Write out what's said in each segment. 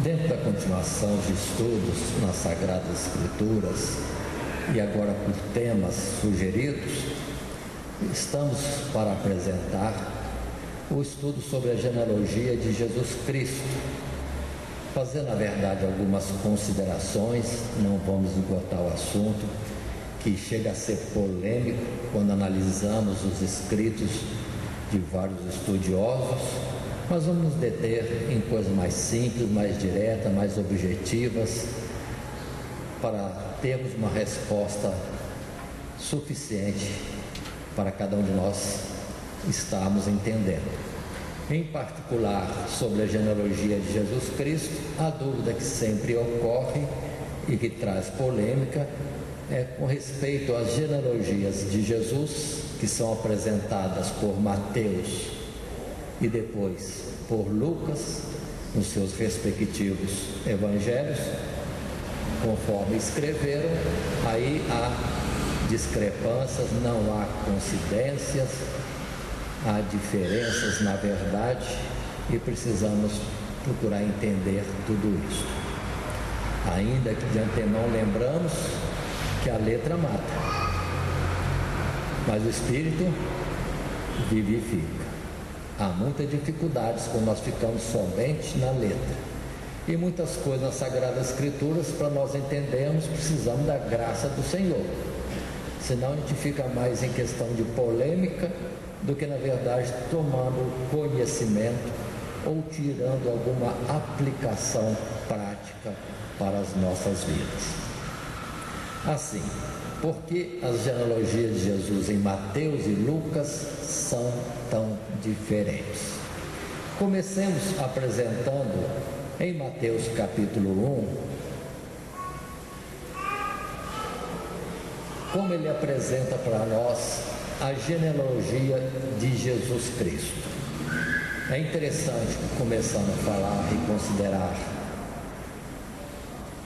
Dentro da continuação de estudos nas Sagradas Escrituras, e agora por temas sugeridos, estamos para apresentar o estudo sobre a genealogia de Jesus Cristo, fazendo, na verdade, algumas considerações. Não vamos esgotar o assunto, que chega a ser polêmico quando analisamos os escritos de vários estudiosos, mas vamos nos deter em coisas mais simples, mais diretas, mais objetivas, para termos uma resposta suficiente para cada um de nós estarmos entendendo. Em particular, sobre a genealogia de Jesus Cristo, a dúvida que sempre ocorre e que traz polêmica é com respeito às genealogias de Jesus, que são apresentadas por Mateus e depois por Lucas, nos seus respectivos evangelhos, conforme escreveram. Aí há discrepâncias, não há coincidências, há diferenças na verdade, e precisamos procurar entender tudo isso. Ainda que de antemão lembramos que a letra mata, mas o Espírito vivifica. Há muitas dificuldades quando nós ficamos somente na letra, e muitas coisas nas Sagradas Escrituras, para nós entendermos, precisamos da graça do Senhor, senão a gente fica mais em questão de polêmica do que, na verdade, tomando conhecimento ou tirando alguma aplicação prática para as nossas vidas. Assim, por que as genealogias de Jesus em Mateus e Lucas são tão diferentes? Comecemos apresentando em Mateus capítulo 1, como ele apresenta para nós a genealogia de Jesus Cristo. É interessante, começando a falar e considerar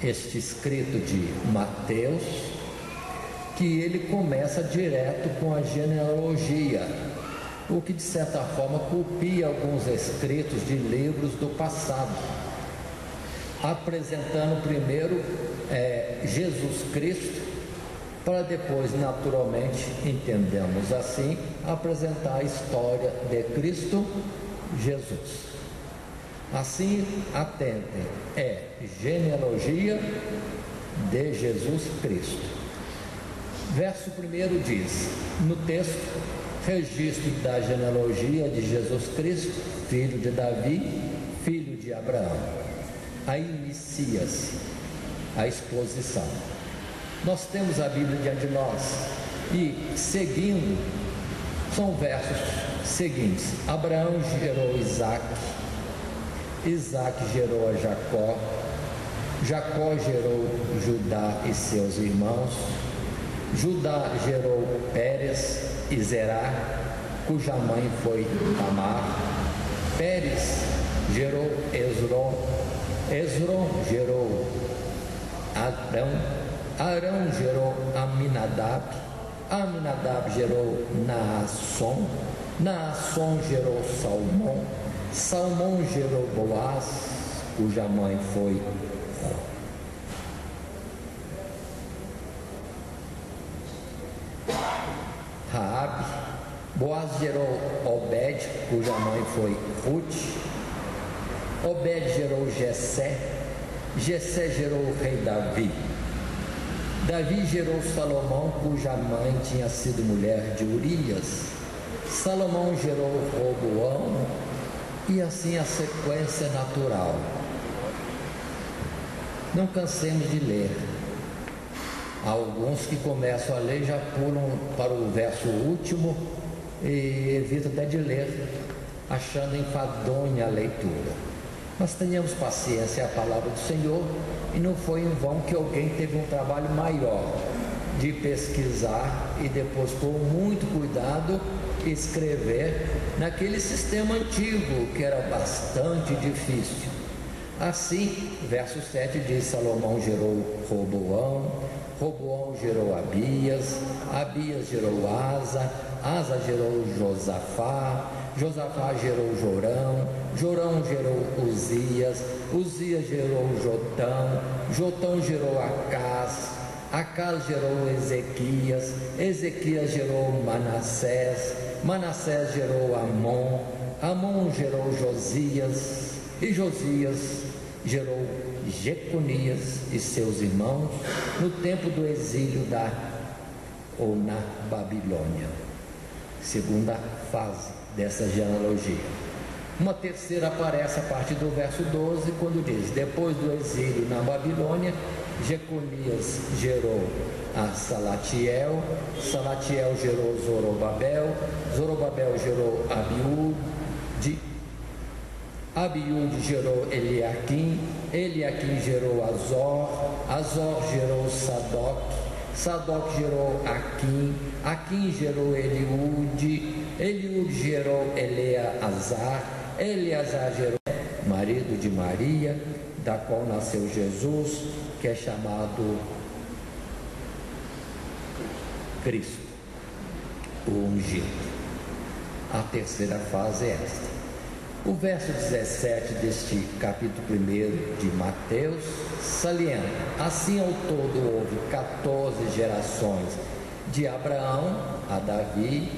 este escrito de Mateus, que ele começa direto com a genealogia, o que de certa forma copia alguns escritos de livros do passado, apresentando primeiro Jesus Cristo, para depois, naturalmente, entendemos assim, apresentar a história de Cristo Jesus. Assim, atentem, é genealogia de Jesus Cristo. Verso 1 diz, no texto, registro da genealogia de Jesus Cristo, filho de Davi, filho de Abraão. Aí inicia-se a exposição. Nós temos a Bíblia diante de nós e, seguindo, são versos seguintes. Abraão gerou Isaac, Isaac gerou a Jacó, Jacó gerou Judá e seus irmãos, Judá gerou Pérez e Zerá, cuja mãe foi Tamar. Pérez gerou Esrom, Esrom gerou Arão, Arão gerou Aminadab, Aminadab gerou Naasson, Naasson gerou Salmão, Salmão gerou Boaz, cuja mãe foi Raabe. Boaz gerou Obed, cuja mãe foi Ruth. Obed gerou Jessé, Jessé gerou o rei Davi. Davi gerou Salomão, cuja mãe tinha sido mulher de Urias. Salomão gerou Roboão, e assim a sequência natural. Não cansemos de ler. Há alguns que começam a ler e já pulam para o verso último e evitam até de ler, achando enfadonha a leitura. Mas tenhamos paciência, é a palavra do Senhor, e não foi em vão que alguém teve um trabalho maior de pesquisar e depois, com muito cuidado, escrever naquele sistema antigo que era bastante difícil. Assim, verso 7 diz: Salomão gerou Roboão, Roboão gerou Abias, Abias gerou Asa, Asa gerou Josafá, Josafá gerou Jorão, Jorão gerou Uzias, Uzias gerou Jotão, Jotão gerou Acás, Acás gerou Ezequias, Ezequias gerou Manassés, Manassés gerou Amon, Amon gerou Josias, e Josias gerou Jeconias e seus irmãos no tempo do exílio na Babilônia. Segunda fase dessa genealogia. Uma terceira aparece a partir do verso 12, quando diz: depois do exílio na Babilônia, Jeconias gerou a Salatiel, Salatiel gerou Zorobabel, Zorobabel gerou Abiúde, Abiúde gerou Eliaquim, Eliaquim gerou Azor, Azor gerou Sadoc, Sadoc gerou Aquim, Aquim gerou Eliúde, Eliúde gerou Eleazar, Eleazar gerou marido de Maria, da qual nasceu Jesus, que é chamado Cristo, o ungido. A terceira fase é esta. O verso 17 deste capítulo 1 de Mateus salienta: assim ao todo houve 14 gerações de Abraão a Davi,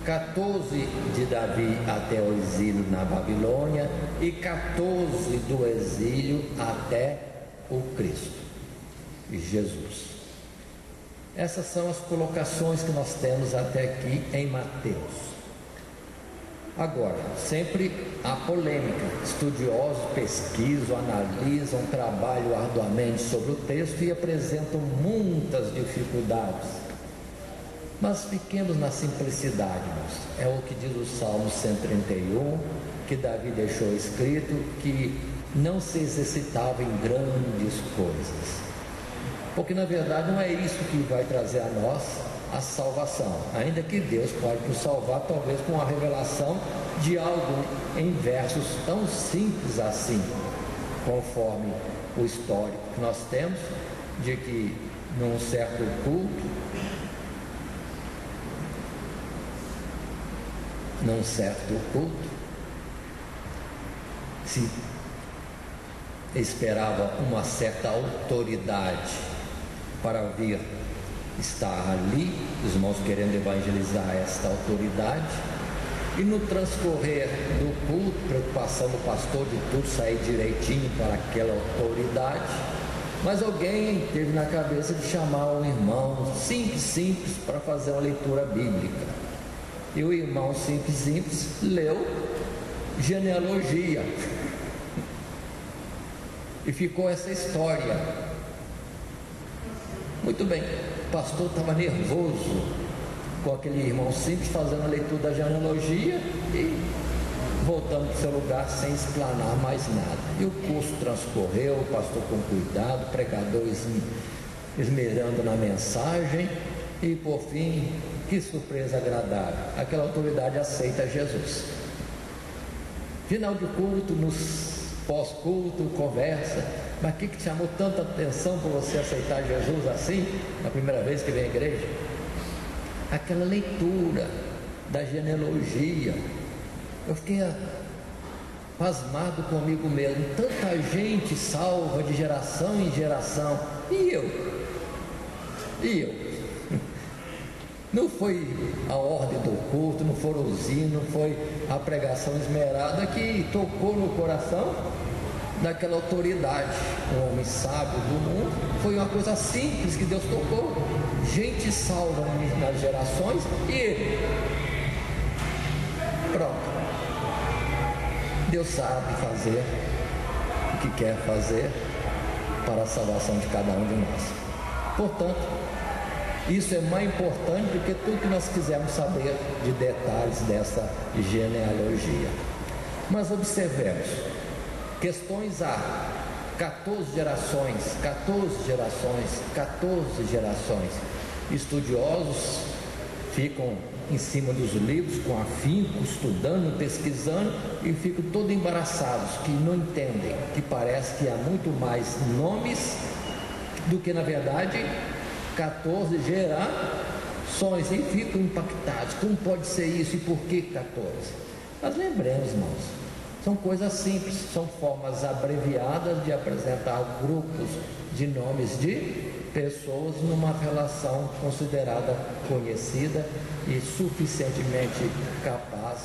14 de Davi até o exílio na Babilônia e 14 do exílio até o Cristo, Jesus. Essas são as colocações que nós temos até aqui em Mateus. Agora, sempre há polêmica, estudiosos pesquisam, analisam, trabalham arduamente sobre o texto e apresentam muitas dificuldades. Mas fiquemos na simplicidade, é o que diz o Salmo 131, que Davi deixou escrito, que não se exercitava em grandes coisas. Porque na verdade não é isso que vai trazer a nós a salvação, ainda que Deus pode nos salvar talvez com a revelação de algo em versos tão simples assim, conforme o histórico que nós temos, de que num certo culto, se esperava uma certa autoridade para vir estar ali, os irmãos querendo evangelizar esta autoridade, e no transcorrer do culto, preocupação do pastor de tudo sair direitinho para aquela autoridade, mas alguém teve na cabeça de chamar um irmão simples para fazer uma leitura bíblica, e o irmão simples leu genealogia, e ficou essa história. Muito bem, o pastor estava nervoso com aquele irmão simples fazendo a leitura da genealogia e voltando para o seu lugar sem explanar mais nada. E o curso transcorreu, o pastor com cuidado, o pregador esmerando na mensagem, e por fim, que surpresa agradável, aquela autoridade aceita Jesus. Final de culto, nos pós-culto, conversa: mas o que te chamou tanta atenção para você aceitar Jesus assim, na primeira vez que vem à igreja? Aquela leitura da genealogia. Eu fiquei pasmado comigo mesmo, tanta gente salva de geração em geração, e eu? Não foi a ordem do culto, não foram os hinos, não foi a pregação esmerada que tocou no coração daquela autoridade, um homem sábio do mundo. Foi uma coisa simples que Deus tocou. Gente salva nas gerações, e ele, pronto, Deus sabe fazer o que quer fazer para a salvação de cada um de nós. Portanto, isso é mais importante do que tudo que nós quisermos saber de detalhes dessa genealogia. Mas observemos, questões A: 14 gerações. Estudiosos ficam em cima dos livros com afinco, estudando, pesquisando, e ficam todos embaraçados, que não entendem, que parece que há muito mais nomes do que na verdade 14 gerações, e ficam impactados. Como pode ser isso e por que 14? Mas lembremos, irmãos, são coisas simples, são formas abreviadas de apresentar grupos de nomes de pessoas numa relação considerada conhecida e suficientemente capaz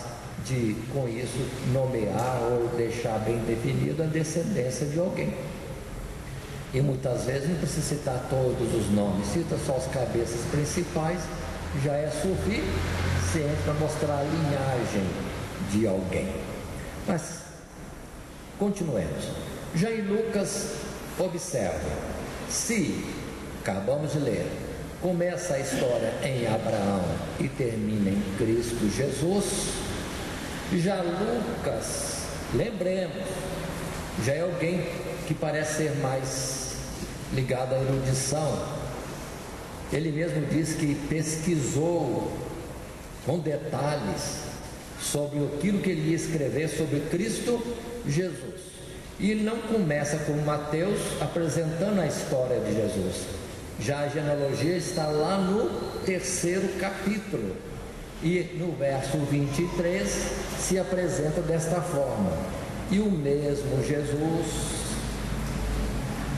de, com isso, nomear ou deixar bem definido a descendência de alguém. E muitas vezes não precisa citar todos os nomes, cita só os cabeças principais, já é suficiente para mostrar a linhagem de alguém. Mas continuemos. Já em Lucas, observe, se acabamos de ler, começa a história em Abraão e termina em Cristo Jesus, já Lucas, lembremos, já é alguém que parece ser mais ligado à erudição. Ele mesmo diz que pesquisou com detalhes sobre aquilo que ele ia escrever sobre Cristo Jesus. E ele não começa como Mateus apresentando a história de Jesus. Já a genealogia está lá no 3º capítulo. E no verso 23 se apresenta desta forma: e o mesmo Jesus,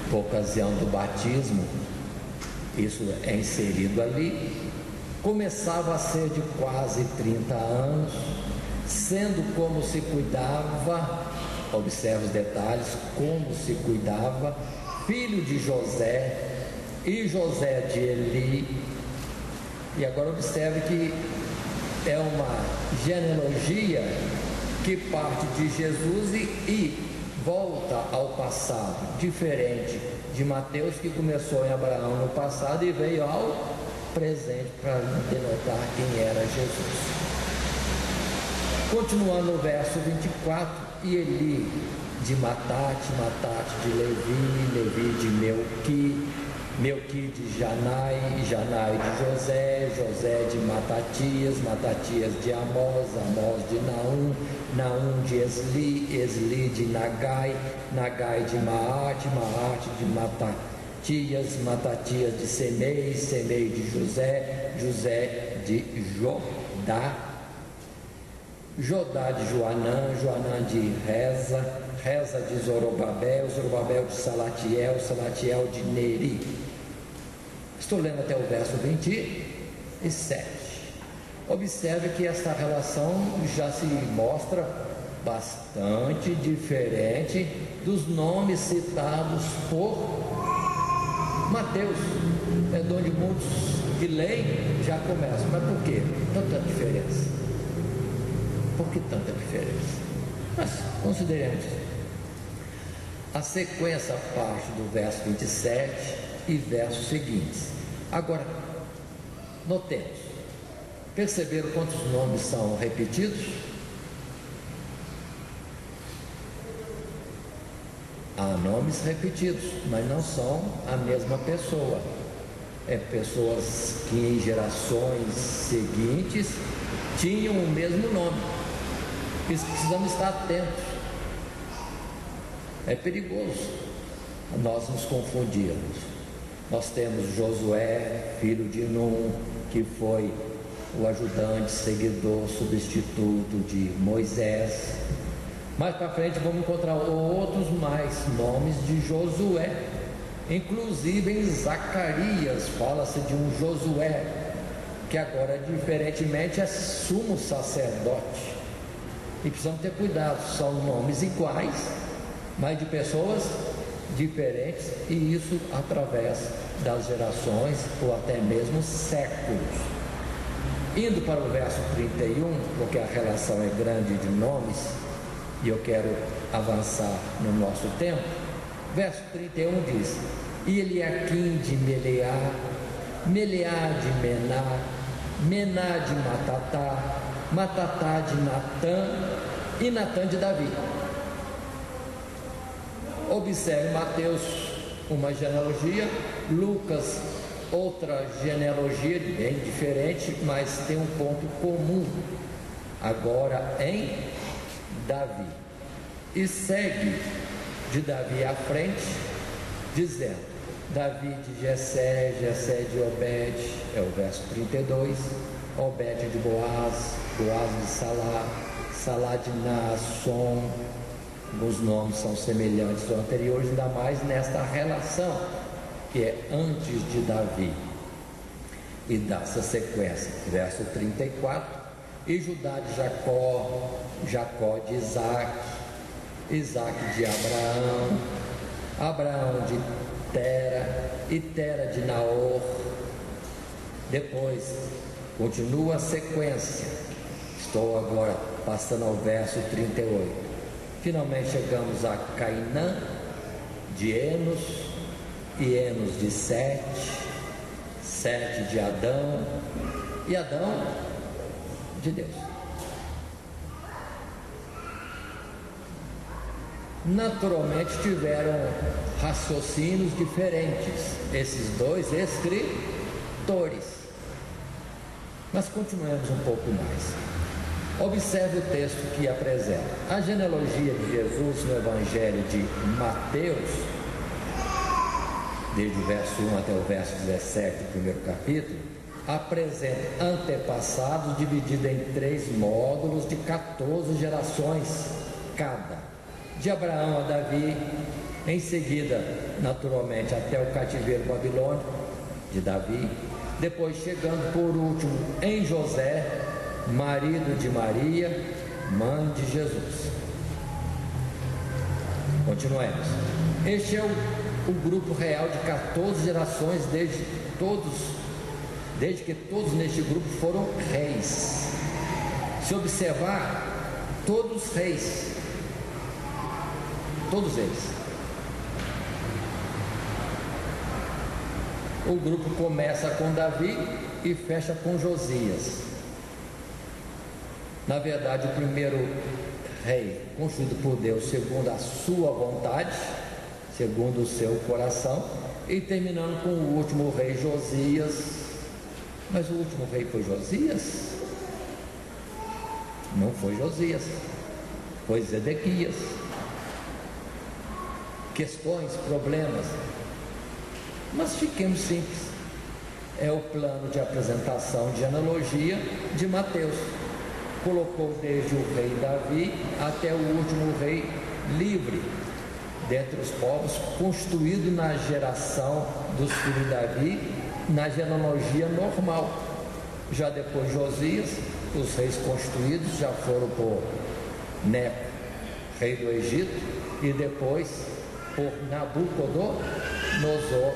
por ocasião do batismo, isso é inserido ali, começava a ser de quase 30 anos, sendo como se cuidava, observe os detalhes, como se cuidava, filho de José, e José de Eli. E agora observe que é uma genealogia que parte de Jesus e volta ao passado, diferente de Mateus, que começou em Abraão no passado e veio ao presente para denotar quem era Jesus. Continuando no verso 24, e Eli de Matate, Matate de Levi, Levi de Melqui, Melqui de Janai, Janai de José, José de Matatias, Matatias de Amós, Amós de Naum, Naum de Esli, Esli de Nagai, Nagai de Maate, Maate de Matatias, Matatias de Semei, Semei de José, José de Jodá, Jodá de Joanã, Joanã de Reza, Reza de Zorobabel, Zorobabel de Salatiel, Salatiel de Neri. Estou lendo até o verso 27. Observe que esta relação já se mostra bastante diferente dos nomes citados por Mateus. É de onde muitos que leem já começam. Mas por quê? Tanta diferença. Por que tanta diferença? Mas consideremos. A sequência parte do verso 27 e versos seguintes. Agora, notemos. Perceberam quantos nomes são repetidos? Há nomes repetidos, mas não são a mesma pessoa. É pessoas que em gerações seguintes tinham o mesmo nome. Precisamos estar atentos. É perigoso nós nos confundirmos. Nós temos Josué, filho de Num, que foi o ajudante, seguidor, substituto de Moisés. Mais para frente vamos encontrar outros mais nomes de Josué. Inclusive em Zacarias fala-se de um Josué, que agora diferentemente é sumo sacerdote. E precisamos ter cuidado, são nomes iguais, mas de pessoas diferentes, e isso através das gerações ou até mesmo séculos. Indo para o verso 31, porque a relação é grande de nomes e eu quero avançar no nosso tempo. Verso 31 diz: e Eliaquim de Meleá, Meleá de Mená, Mená de Matatá, Matatá de Natã e Natã de Davi. Observe Mateus, uma genealogia, Lucas, outra genealogia bem diferente, mas tem um ponto comum, agora em Davi. E segue de Davi à frente, dizendo: Davi de Jessé, Jessé de Obed, é o verso 32, Obed de Boaz, Boaz de Salá, Salat, Naasson, os nomes são semelhantes aos anteriores, ainda mais nesta relação, que é antes de Davi. E dá-se a sequência, verso 34, e Judá de Jacó, Jacó de Isaac, Isaac de Abraão, Abraão de Tera, e Tera de Naor. Depois, continua a sequência, estou agora passando ao verso 38. Finalmente chegamos a Cainã, de Enos, e Enos de Sete, Sete de Adão, e Adão de Deus. Naturalmente tiveram raciocínios diferentes, esses dois escritores. Mas continuemos um pouco mais. Observe o texto que apresenta. A genealogia de Jesus no Evangelho de Mateus, desde o verso 1 até o verso 17 do primeiro capítulo, apresenta antepassados divididos em 3 módulos de 14 gerações cada. De Abraão a Davi, em seguida, naturalmente, até o cativeiro babilônico de Davi, depois chegando por último em José, marido de Maria, mãe de Jesus. Continuemos. Este é o grupo real de 14 gerações, desde que todos neste grupo foram reis. Se observar, todos reis, todos eles. O grupo começa com Davi e fecha com Josias. Na verdade, o primeiro rei construído por Deus segundo a sua vontade, segundo o seu coração, e terminando com o último rei, Josias. Mas o último rei foi Josias? Não foi Josias, foi Zedequias. Questões, problemas, mas fiquemos simples. É o plano de apresentação de genealogia de Mateus. Colocou desde o rei Davi até o último rei livre dentre os povos, construído na geração dos filhos de Davi, na genealogia normal. Já depois de Josias, os reis constituídos já foram por Neco, rei do Egito, e depois por Nabucodonosor,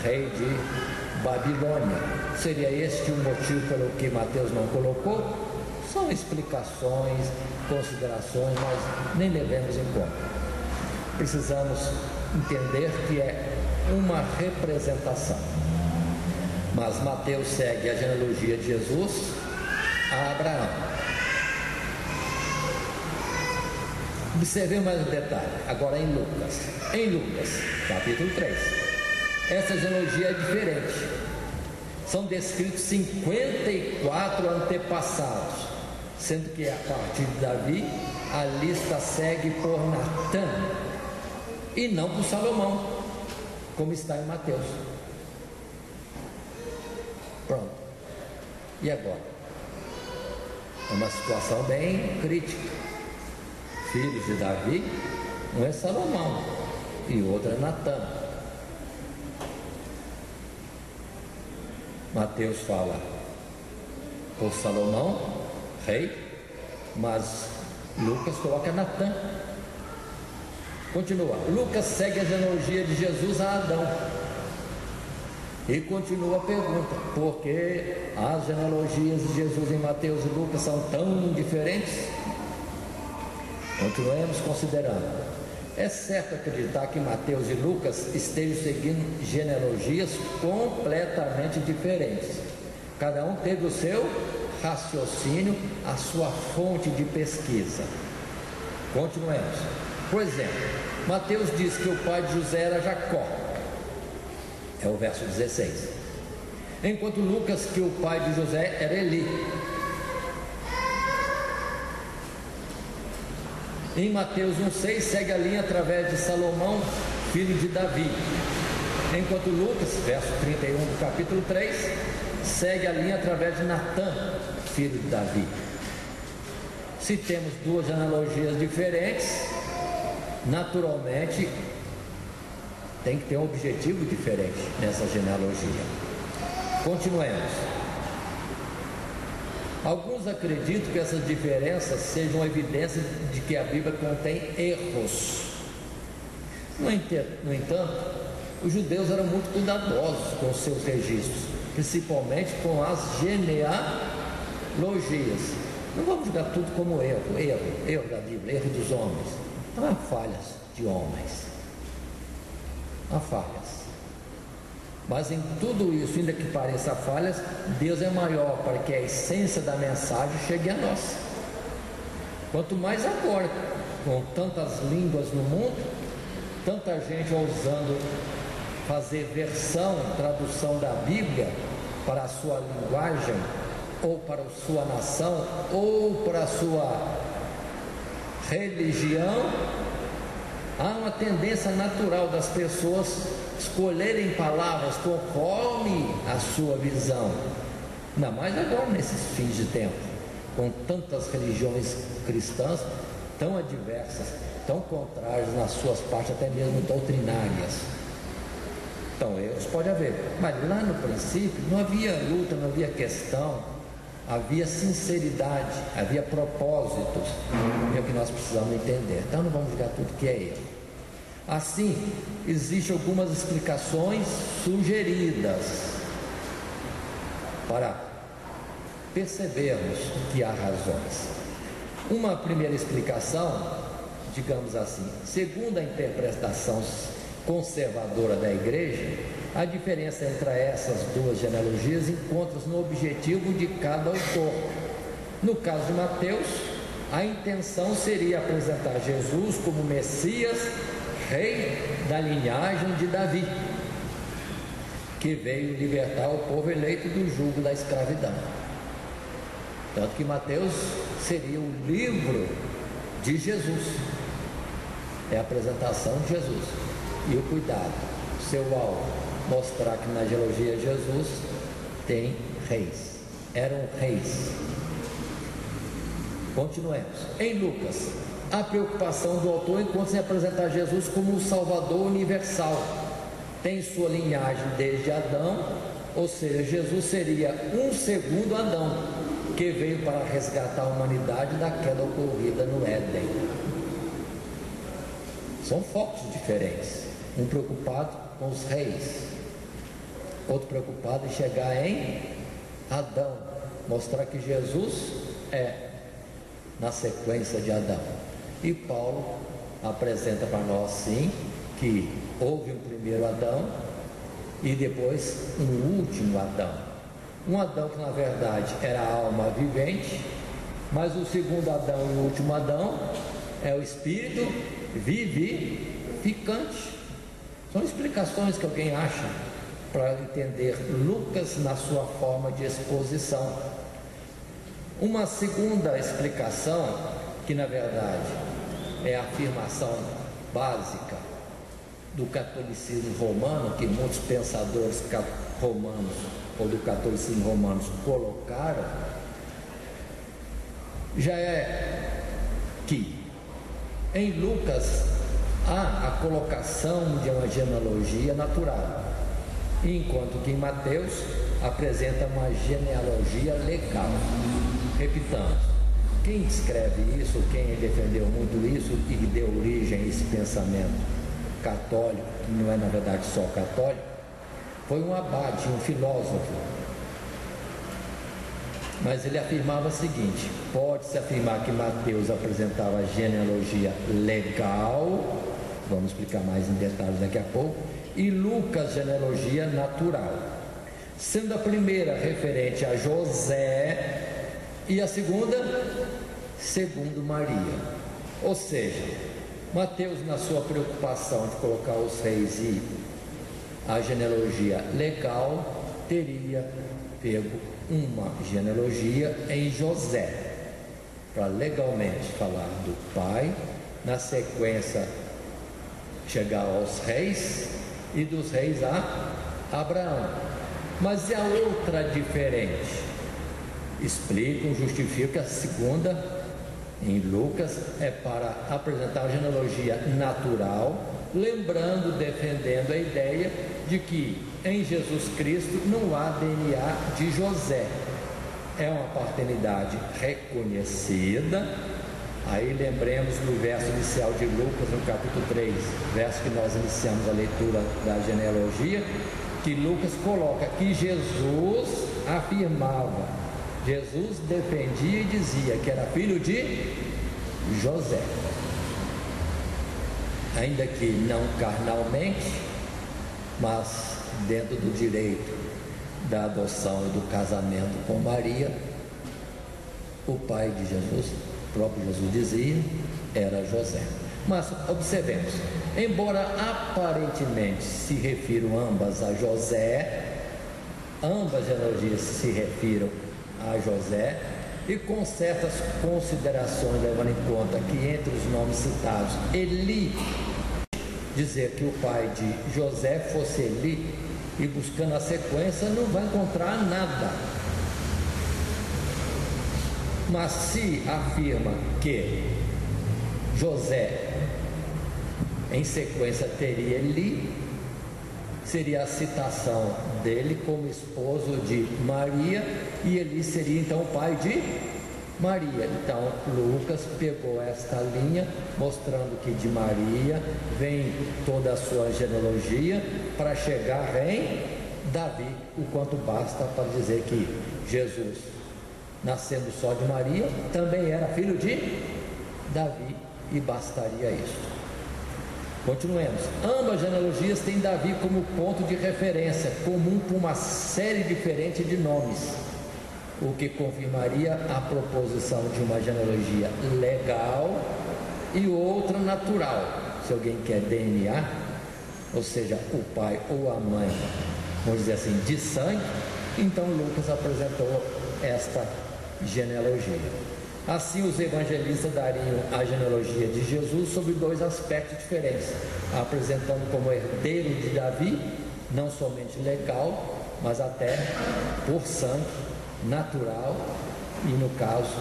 rei de Babilônia. Seria este o motivo pelo que Mateus não colocou? São explicações, considerações, mas nem levemos em conta. Precisamos entender que é uma representação. Mas Mateus segue a genealogia de Jesus a Abraão. Observemos mais um detalhe, agora em Lucas. Em Lucas, capítulo 3, essa genealogia é diferente. São descritos 54 antepassados, sendo que a partir de Davi, a lista segue por Natã, e não por Salomão, como está em Mateus. Pronto. E agora? É uma situação bem crítica. Filhos de Davi, um é Salomão e o outro é Natã. Mateus fala por Salomão, rei, mas Lucas coloca Natã. Continua. Lucas segue a genealogia de Jesus a Adão. E continua a pergunta: por que as genealogias de Jesus em Mateus e Lucas são tão diferentes? Continuemos considerando. É certo acreditar que Mateus e Lucas estejam seguindo genealogias completamente diferentes. Cada um teve o seu raciocínio, a sua fonte de pesquisa. Continuemos. Por exemplo, Mateus diz que o pai de José era Jacó. É o verso 16. Enquanto Lucas que o pai de José era Eli. Em Mateus 1,6 segue a linha através de Salomão, filho de Davi. Enquanto Lucas, verso 31 do capítulo 3, segue a linha através de Natã, filho de Davi. Se temos duas genealogias diferentes, naturalmente tem que ter um objetivo diferente nessa genealogia. Continuemos. Alguns acreditam que essas diferenças sejam evidência de que a Bíblia contém erros. No entanto, os judeus eram muito cuidadosos com os seus registros, principalmente com as genealogias. Não vamos julgar tudo como erro da Bíblia, erro dos homens. Não há falhas de homens, há falhas. Mas em tudo isso, ainda que pareça falhas, Deus é maior para que a essência da mensagem chegue a nós. Quanto mais agora, com tantas línguas no mundo, tanta gente ousando fazer tradução da Bíblia para a sua linguagem, ou para a sua nação, ou para a sua religião, há uma tendência natural das pessoas escolherem palavras conforme a sua visão, ainda mais agora nesses fins de tempo, com tantas religiões cristãs tão adversas, tão contrárias nas suas partes, até mesmo doutrinárias. Então, erros pode haver, mas lá no princípio não havia luta, não havia questão, havia sinceridade, havia propósitos, é o que nós precisamos entender. Então não vamos julgar tudo que é erro. Assim, existem algumas explicações sugeridas para percebermos que há razões. Uma primeira explicação, digamos assim, segundo a interpretação conservadora da igreja, a diferença entre essas duas genealogias encontra-se no objetivo de cada autor. No caso de Mateus, a intenção seria apresentar Jesus como Messias, rei da linhagem de Davi, que veio libertar o povo eleito do jugo da escravidão. Tanto que Mateus seria o livro de Jesus, é a apresentação de Jesus. E o cuidado, seu alvo, mostrar que na genealogia Jesus tem reis, eram reis. Continuemos. Em Lucas, a preocupação do autor encontra-se em apresentar Jesus como o Salvador universal. Tem sua linhagem desde Adão, ou seja, Jesus seria um segundo Adão, que veio para resgatar a humanidade da queda ocorrida no Éden. São focos diferentes. Um preocupado com os reis, outro preocupado em chegar em Adão, mostrar que Jesus é na sequência de Adão. E Paulo apresenta para nós sim que houve um primeiro Adão e depois um último Adão. Um Adão que na verdade era a alma vivente, mas o segundo Adão e o último Adão é o espírito vivificante. São explicações que alguém acha para entender Lucas na sua forma de exposição. Uma segunda explicação, que na verdade é a afirmação básica do catolicismo romano, que muitos pensadores romanos ou do catolicismo romano colocaram, já é que em Lucas há a colocação de uma genealogia natural, enquanto que em Mateus apresenta uma genealogia legal. Repitamos, quem escreve isso, quem defendeu muito isso e deu origem a esse pensamento católico, que não é na verdade só católico, foi um abade, um filósofo. Mas ele afirmava o seguinte: pode-se afirmar que Mateus apresentava a genealogia legal, vamos explicar mais em detalhes daqui a pouco, e Lucas genealogia natural, sendo a primeira referente a José e a segunda segundo Maria. Ou seja, Mateus, na sua preocupação de colocar os reis e a genealogia legal, teria pego uma genealogia em José, para legalmente falar do pai, na sequência chegar aos reis e dos reis a Abraão. Mas e a outra diferente? Explicam, justificam que a segunda Em Lucas é para apresentar a genealogia natural, lembrando, defendendo a ideia de que em Jesus Cristo não há DNA de José. É uma paternidade reconhecida. Aí lembremos do verso inicial de Lucas, no capítulo 3, verso que nós iniciamos a leitura da genealogia, que Lucas coloca que Jesus afirmava, Jesus defendia e dizia que era filho de José. Ainda que não carnalmente, mas dentro do direito da adoção e do casamento com Maria, o pai de Jesus, o próprio Jesus dizia, era José. Mas observemos, embora aparentemente se refiram ambas a José, ambas genealogias se refiram a José, e com certas considerações, levando em conta que entre os nomes citados, Eli, dizer que o pai de José fosse Eli, e buscando a sequência, não vai encontrar nada. Mas se afirma que José, em sequência, teria Eli, seria a citação dele como esposo de Maria, e Eli seria então o pai de Maria. Então Lucas pegou esta linha, mostrando que de Maria vem toda a sua genealogia para chegar em Davi, o quanto basta para dizer que Jesus, nascendo só de Maria, também era filho de Davi, e bastaria isso. Continuemos. Ambas genealogias têm Davi como ponto de referência, comum para uma série diferente de nomes, o que confirmaria a proposição de uma genealogia legal e outra natural. Se alguém quer DNA, ou seja, o pai ou a mãe, vamos dizer assim, de sangue, então Lucas apresentou esta genealogia. Assim, os evangelistas dariam a genealogia de Jesus sob dois aspectos diferentes, apresentando como herdeiro de Davi, não somente legal, mas até por sangue, natural, e no caso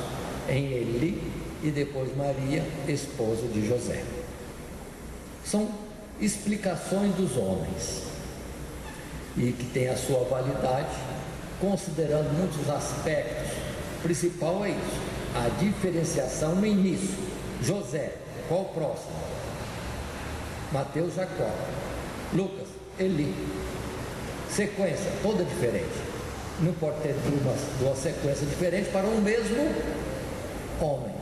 em Eli, e depois Maria, esposa de José. São explicações dos homens, e que tem a sua validade, considerando muitos aspectos. O principal é isso, a diferenciação no início. José, qual o próximo? Mateus, Jacó. Lucas, Eli. Sequência toda diferente. Não pode ter duas sequências diferentes para um mesmo homem.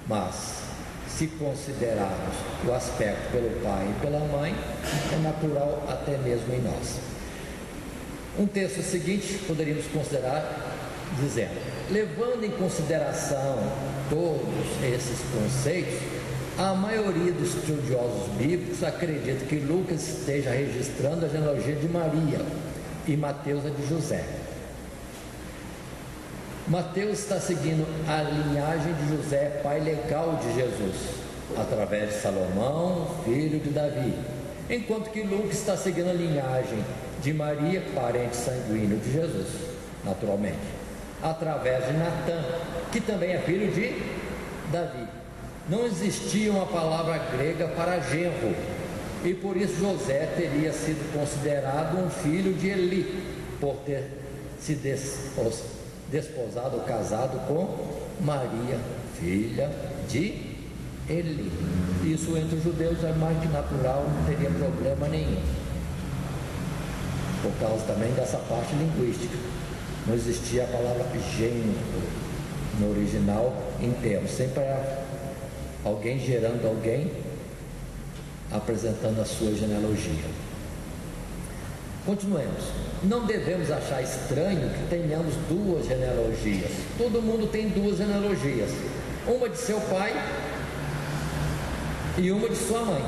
Mas, se considerarmos o aspecto pelo pai e pela mãe, é natural até mesmo em nós. Um texto seguinte poderíamos considerar dizendo: levando em consideração todos esses conceitos, a maioria dos estudiosos bíblicos acredita que Lucas esteja registrando a genealogia de Maria e Mateus a de José. Mateus está seguindo a linhagem de José, pai legal de Jesus, através de Salomão, filho de Davi, enquanto que Lucas está seguindo a linhagem de Maria, parente sanguíneo de Jesus, naturalmente, através de Natã, que também é filho de Davi. Não existia uma palavra grega para genro, e por isso José teria sido considerado um filho de Eli, por ter se desposado ou casado com Maria, filha de Eli. Isso entre os judeus é mais que natural, não teria problema nenhum, por causa também dessa parte linguística. Não existia a palavra gênero no original em termos, sempre era alguém gerando alguém, apresentando a sua genealogia. Continuemos. Não devemos achar estranho que tenhamos duas genealogias. Todo mundo tem duas genealogias, uma de seu pai e uma de sua mãe.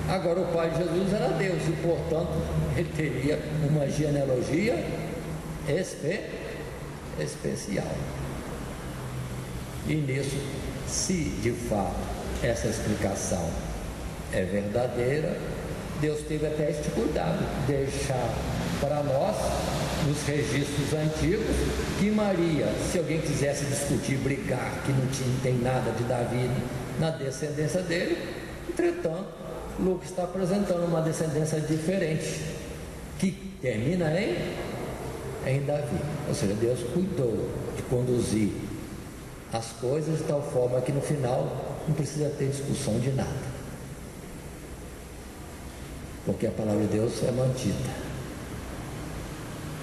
Agora, o pai de Jesus era Deus e, portanto, ele teria uma genealogia especial. E nisso, se de fato essa explicação é verdadeira, Deus teve até este cuidado, deixar para nós, nos registros antigos, que Maria, se alguém quisesse discutir, brigar, que não tem nada de Davi na descendência dele, entretanto, Lucas está apresentando uma descendência diferente, que termina em Davi. Ou seja, Deus cuidou de conduzir as coisas de tal forma que no final não precisa ter discussão de nada, porque a palavra de Deus é mantida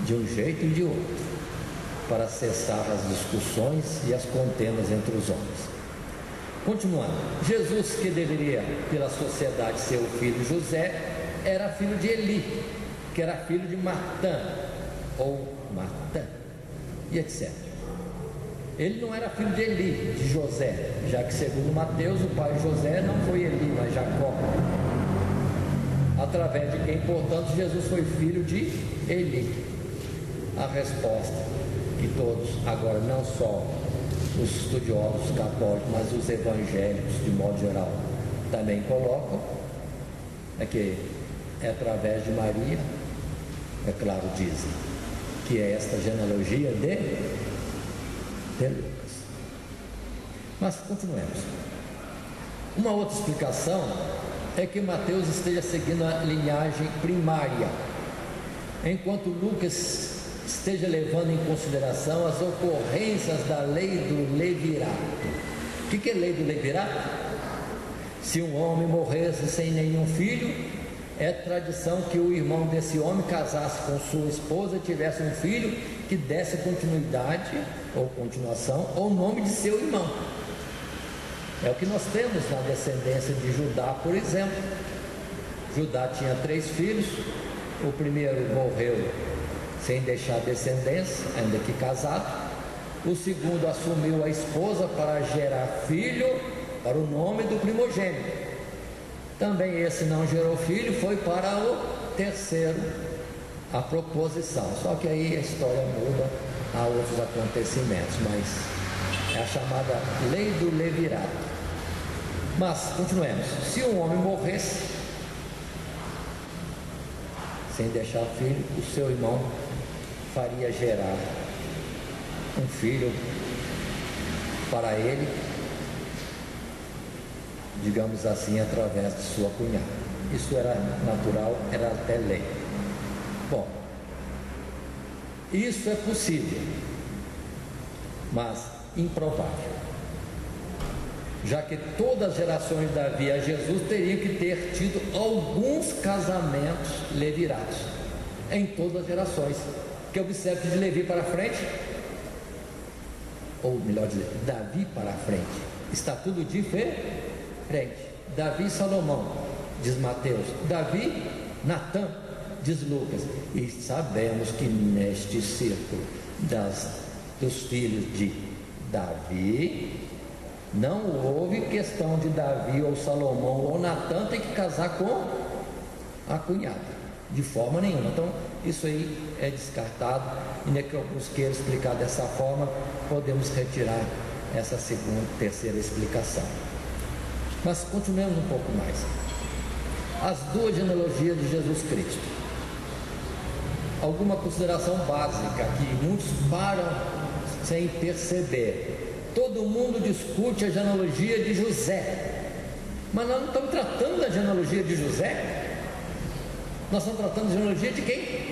de um jeito e de outro, para cessar as discussões e as contendas entre os homens. Continuando, Jesus, que deveria pela sociedade ser o filho de José, era filho de Eli, que era filho de Matã, ou Matã, e etc. Ele não era filho de Eli, de José, já que segundo Mateus, o pai de José não foi Eli, mas Jacó, através de quem, portanto, Jesus foi filho de Eli. A resposta que todos, agora não só os estudiosos católicos, mas os evangélicos de modo geral também colocam, é que é através de Maria, é claro, dizem que é esta genealogia de Lucas. Mas continuemos. Uma outra explicação é que Mateus esteja seguindo a linhagem primária, enquanto Lucas esteja levando em consideração as ocorrências da lei do levirato. O que é lei do levirato? Se um homem morresse sem nenhum filho, é tradição que o irmão desse homem casasse com sua esposa e tivesse um filho que desse continuidade ou continuação ao nome de seu irmão. É o que nós temos na descendência de Judá, por exemplo. Judá tinha 3 filhos, o primeiro morreu sem deixar descendência, ainda que casado. O segundo assumiu a esposa para gerar filho para o nome do primogênito. Também esse não gerou filho, foi para o terceiro a proposição. Só que aí a história muda a outros acontecimentos, mas é a chamada lei do levirato. Mas continuemos. Se um homem morresse sem deixar filho, o seu irmão faria gerar um filho para ele, digamos assim, através de sua cunhada. Isso era natural, era até lei. Bom, isso é possível, mas improvável, já que todas as gerações de Davi a Jesus teriam que ter tido alguns casamentos leviratos, em todas as gerações. Que observe de Levi para frente, ou melhor dizer, Davi para frente, está tudo diferente. Davi e Salomão, diz Mateus. Davi, Natã, diz Lucas. E sabemos que neste círculo dos filhos de Davi, não houve questão de Davi ou Salomão ou Natã ter que casar com a cunhada, de forma nenhuma. Então isso aí é descartado, e nem que alguns queiram explicar dessa forma, podemos retirar essa terceira explicação. Mas continuemos um pouco mais. As 2 genealogias de Jesus Cristo. Alguma consideração básica que muitos param sem perceber. Todo mundo discute a genealogia de José, mas nós não estamos tratando da genealogia de José, nós estamos tratando da genealogia de quem?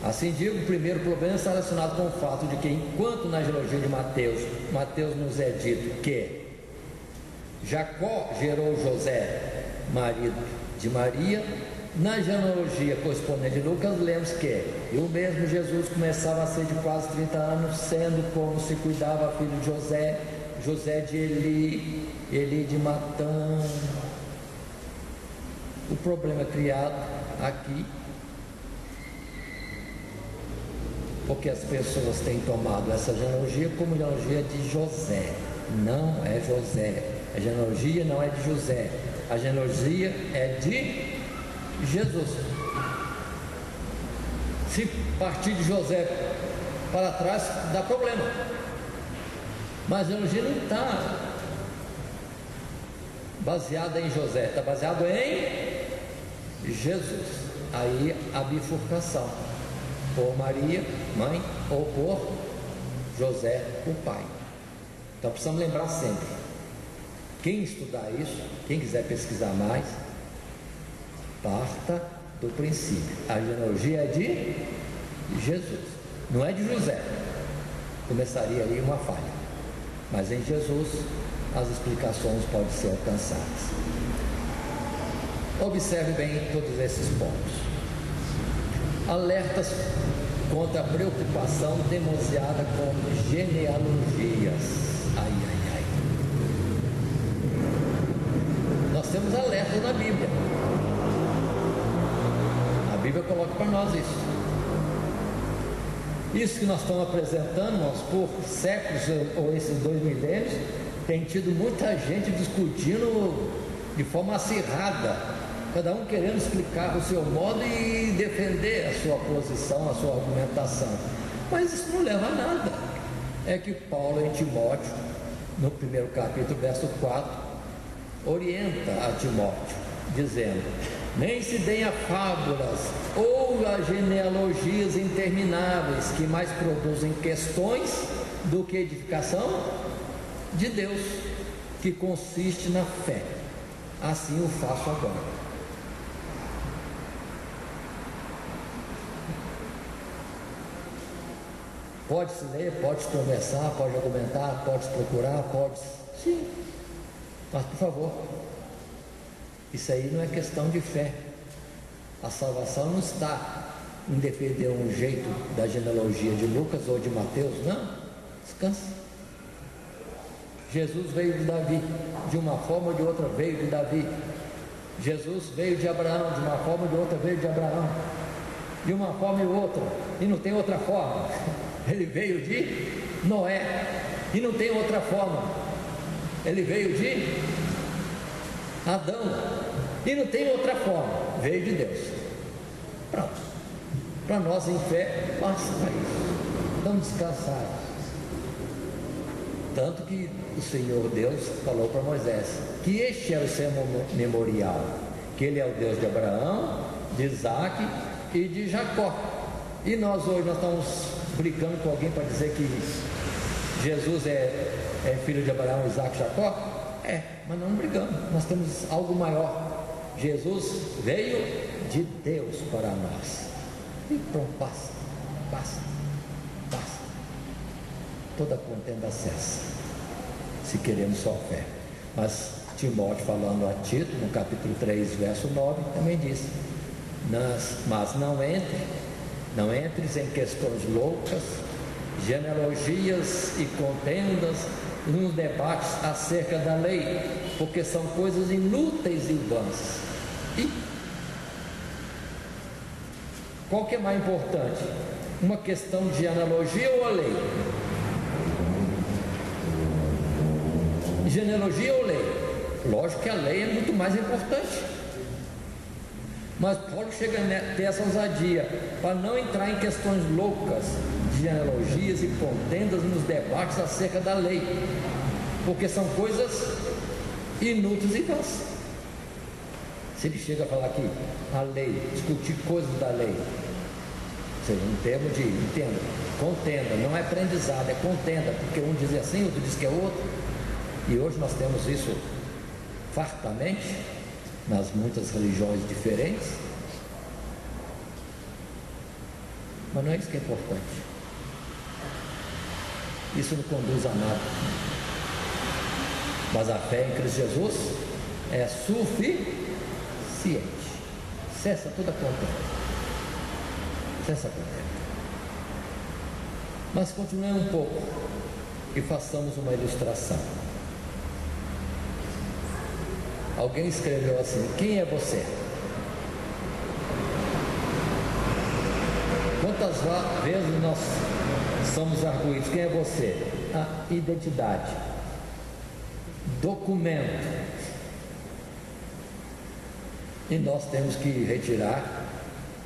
Assim digo, o primeiro problema está relacionado com o fato de que, enquanto na genealogia de Mateus nos é dito que Jacó gerou José, marido de Maria, na genealogia correspondente de Lucas, lemos que o mesmo Jesus começava a ser de quase 30 anos, sendo como se cuidava filho de José, José de Eli, Eli de Matã. O problema é criado aqui porque as pessoas têm tomado essa genealogia como genealogia de José. Não é José. A genealogia não é de José. A genealogia é de Jesus. Se partir de José para trás, dá problema. Mas a genealogia não está baseada em José, está baseado em Jesus. aí a bifurcação, por Maria, mãe, ou por José, o pai. Então precisamos lembrar sempre, quem estudar isso, quem quiser pesquisar mais, parta do princípio, a genealogia é de Jesus, não é de José, começaria aí uma falha, mas em Jesus as explicações podem ser alcançadas. Observe bem todos esses pontos. Alertas contra a preocupação demasiada com genealogias. Ai, ai, ai. Nós temos alertas na Bíblia. A Bíblia coloca para nós isso. Isso que nós estamos apresentando, irmãos, por séculos ou esses 2 milênios, tem tido muita gente discutindo de forma acirrada, cada um querendo explicar o seu modo e defender a sua posição, a sua argumentação. Mas isso não leva a nada. É que Paulo em Timóteo, no 1º capítulo, verso 4, orienta a Timóteo, dizendo: nem se deem a fábulas ou a genealogias intermináveis, que mais produzem questões do que edificação de Deus, que consiste na fé. Assim o faço agora. Pode-se ler, pode-se conversar, pode argumentar, pode-se procurar, pode... Sim, mas por favor, isso aí não é questão de fé. A salvação não está em defender um jeito da genealogia de Lucas ou de Mateus, não. Descansa. Jesus veio de Davi, de uma forma ou de outra veio de Davi. Jesus veio de Abraão, de uma forma ou de outra veio de Abraão. De uma forma e outra, e não tem outra forma. Ele veio de Noé, e não tem outra forma. Ele veio de Adão, e não tem outra forma. Veio de Deus. Pronto. Para nós em fé, basta isso. Estamos descansados. Tanto que o Senhor Deus falou para Moisés que este era o seu memorial, que Ele é o Deus de Abraão, de Isaac e de Jacó. E nós hoje estamos brincando com alguém para dizer que Jesus é filho de Abraão, Isaac e Jacó? Mas não brigamos, nós temos algo maior. Jesus veio de Deus para nós. E pronto, basta. Toda contenda cessa, se queremos só fé. Mas Timóteo, falando a Tito, no capítulo 3, verso 9, também diz: mas não entres em questões loucas, genealogias e contendas, nos debates acerca da lei, porque são coisas inúteis e vãs. E qual que é mais importante? Uma questão de genealogia ou a lei? Genealogia ou lei? Lógico que a lei é muito mais importante. Mas Paulo chega a ter essa ousadia para não entrar em questões loucas de genealogias e contendas nos debates acerca da lei, porque são coisas inúteis e vãs. Se ele chega a falar que a lei, discutir coisas da lei, ou seja, um termo de, entenda, contenda, não é aprendizado, é contenda, porque um diz assim, outro diz que é outro, e hoje nós temos isso fartamente nas muitas religiões diferentes, mas não é isso que é importante. Isso não conduz a nada. Mas a fé em Cristo Jesus é suficiente. Cessa toda contenda. Cessa a contenda. Mas continuemos um pouco e façamos uma ilustração. Alguém escreveu assim: quem é você? Quantas vezes nós somos arguídos? Quem é você? A identidade, documento. E nós temos que retirar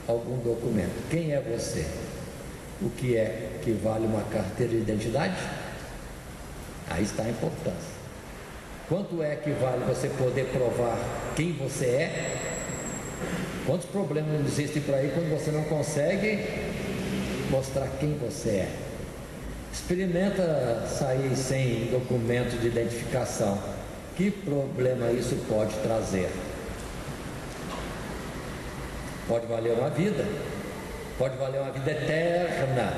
algum documento. Quem é você? O que é que vale uma carteira de identidade? Aí está a importância. Quanto é que vale você poder provar quem você é? Quantos problemas existem por aí quando você não consegue mostrar quem você é? Experimenta sair sem documento de identificação. Que problema isso pode trazer? Pode valer uma vida, pode valer uma vida eterna.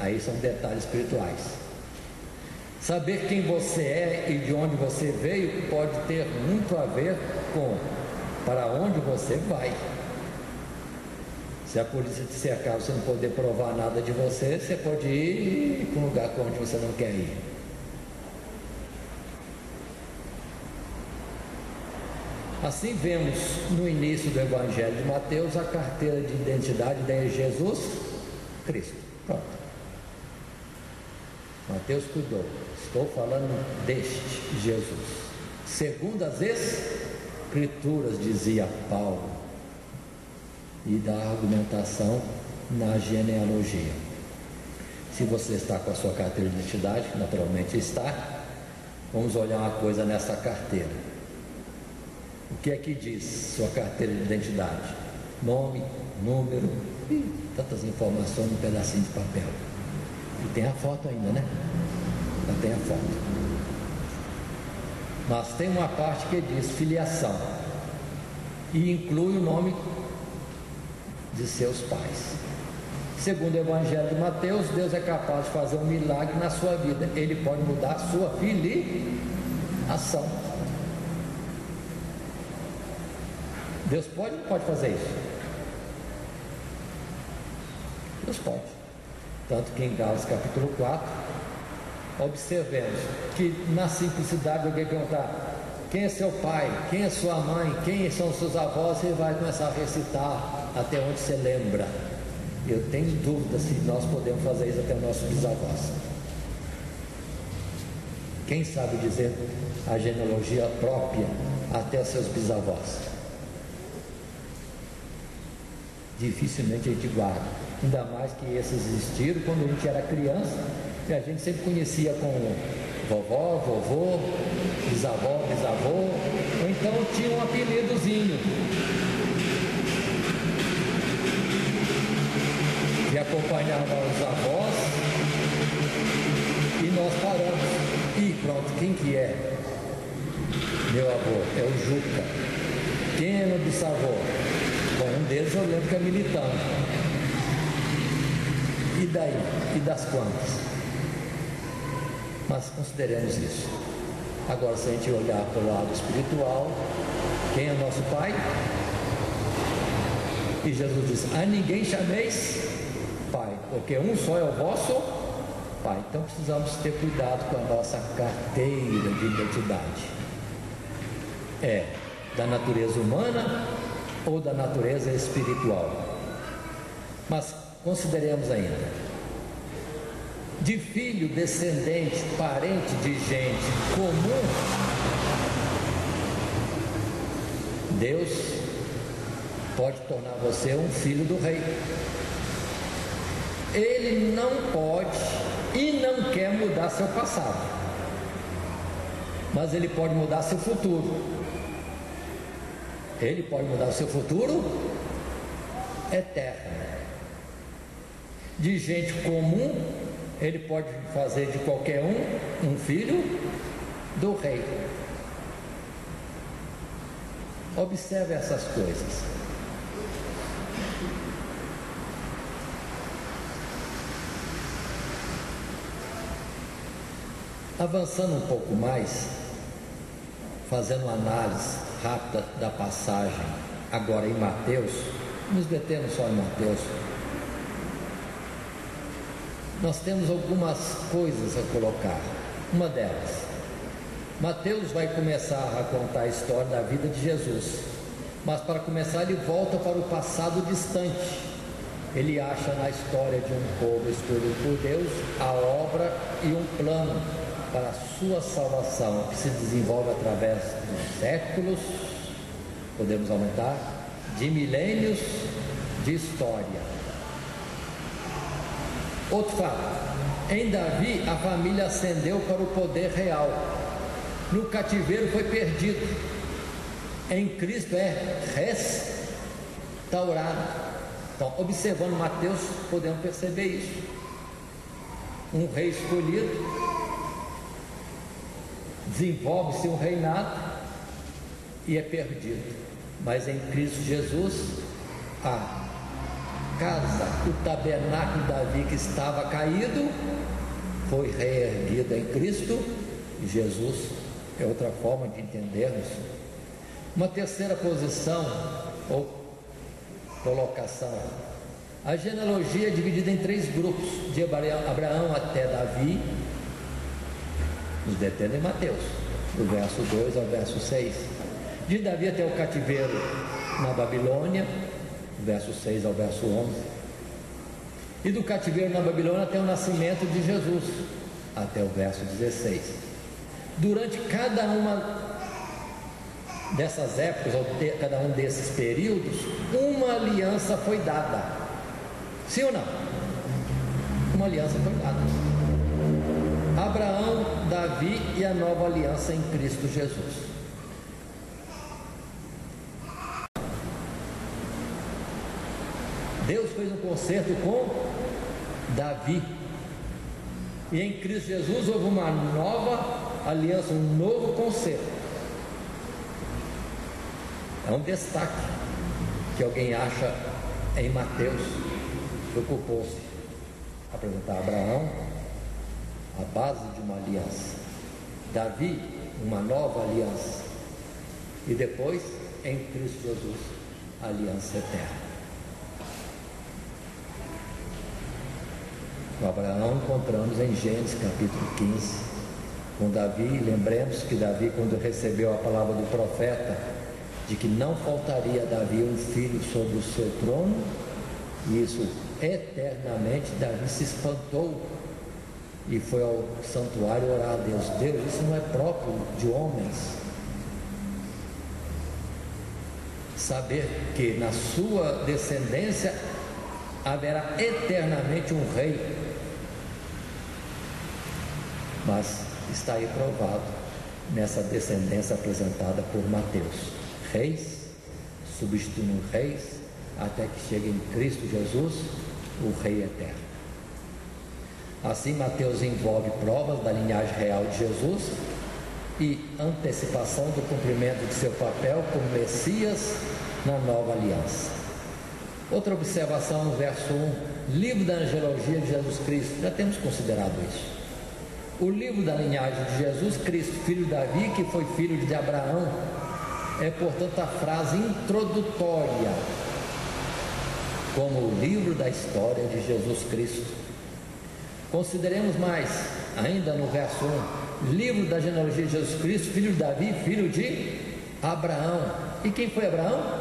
Aí são detalhes espirituais. Saber quem você é e de onde você veio pode ter muito a ver com para onde você vai. Se a polícia te cercar, você não poder provar nada de você, você pode ir para um lugar onde você não quer ir. Assim vemos no início do Evangelho de Mateus a carteira de identidade de Jesus Cristo. Pronto. Mateus cuidou. Estou falando deste Jesus. Segundo as Escrituras, dizia Paulo, e da argumentação na genealogia. Se você está com a sua carteira de identidade, naturalmente está, vamos olhar uma coisa nessa carteira. O que é que diz sua carteira de identidade? Nome, número e tantas informações num pedacinho de papel. E tem a foto ainda, né? Já tem a foto. Mas tem uma parte que diz filiação e inclui o nome de seus pais. Segundo o Evangelho de Mateus, Deus é capaz de fazer um milagre na sua vida. Ele pode mudar a sua filiação. Deus pode ou não pode fazer isso? Deus pode. Tanto que em Gálatas capítulo 4, observemos que na simplicidade alguém perguntar quem é seu pai, quem é sua mãe, quem são seus avós, você vai começar a recitar até onde você lembra. Eu tenho dúvida se nós podemos fazer isso até os nossos bisavós. Quem sabe dizer a genealogia própria até seus bisavós? Dificilmente a gente guarda, ainda mais que esses existiram quando a gente era criança e a gente sempre conhecia com vovó, vovô, bisavó, bisavô, ou então tinha um apelidozinho que acompanhava os avós e nós paramos. E pronto, quem que é? Meu avô, é o Juca. Quem é meu bisavô? Bom, um deles eu lembro que é militante. E daí? E das quantas? Mas consideremos isso. Agora, se a gente olhar para o lado espiritual, quem é nosso Pai? E Jesus diz: a ninguém chameis Pai, porque um só é o vosso Pai. Então precisamos ter cuidado com a nossa carteira de identidade. É da natureza humana ou da natureza espiritual? Mas consideremos ainda: de filho, descendente, parente de gente comum, Deus pode tornar você um filho do rei. Ele não pode e não quer mudar seu passado, mas ele pode mudar seu futuro. Ele pode mudar seu futuro eterno. De gente comum, ele pode fazer de qualquer um filho do rei. Observe essas coisas. Avançando um pouco mais, fazendo uma análise rápida da passagem agora em Mateus, nos detemos só em Mateus. Nós temos algumas coisas a colocar. Uma delas, Mateus vai começar a contar a história da vida de Jesus, mas para começar ele volta para o passado distante. Ele acha na história de um povo escolhido por Deus a obra e um plano para a sua salvação, que se desenvolve através dos séculos, podemos aumentar, de milênios de história. Outro fato: em Davi a família ascendeu para o poder real. No cativeiro foi perdido. Em Cristo é instaurado. Então, observando Mateus, podemos perceber isso. Um rei escolhido, desenvolve-se um reinado e é perdido. Mas em Cristo Jesus, a casa, o tabernáculo de Davi que estava caído, foi reerguida em Cristo. E Jesus é outra forma de entendermos. Uma terceira posição ou colocação: a genealogia é dividida em 3 grupos, de Abraão até Davi, nos detendo em Mateus, do verso 2 ao verso 6, de Davi até o cativeiro na Babilônia, do verso 6 ao verso 11, e do cativeiro na Babilônia até o nascimento de Jesus, até o verso 16. Durante cada uma dessas épocas, ou cada um desses períodos, uma aliança foi dada. Sim ou não? Uma aliança foi dada. Abraão, Davi e a nova aliança em Cristo Jesus. Deus fez um concerto com Davi, e em Cristo Jesus houve uma nova aliança, um novo concerto. É um destaque que alguém acha em Mateus. Preocupou-se apresentar Abraão, a base de uma aliança, Davi, uma nova aliança, e depois em Cristo Jesus, a aliança eterna. O Abraão encontramos em Gênesis capítulo 15, com Davi. Lembremos que Davi, quando recebeu a palavra do profeta de que não faltaria a Davi um filho sobre o seu trono, e isso eternamente, Davi se espantou e foi ao santuário orar a Deus. Deus, isso não é próprio de homens, saber que na sua descendência haverá eternamente um rei. Mas está aí provado nessa descendência apresentada por Mateus: reis substituindo reis, até que chegue em Cristo Jesus, o Rei eterno. Assim, Mateus envolve provas da linhagem real de Jesus e antecipação do cumprimento de seu papel como Messias na nova aliança. Outra observação no verso 1, livro da angelologia de Jesus Cristo. Já temos considerado isso. O livro da linhagem de Jesus Cristo, filho de Davi, que foi filho de Abraão, é, portanto, a frase introdutória como o livro da história de Jesus Cristo. Consideremos mais, ainda no verso 1, livro da genealogia de Jesus Cristo, filho de Davi, filho de Abraão. E quem foi Abraão?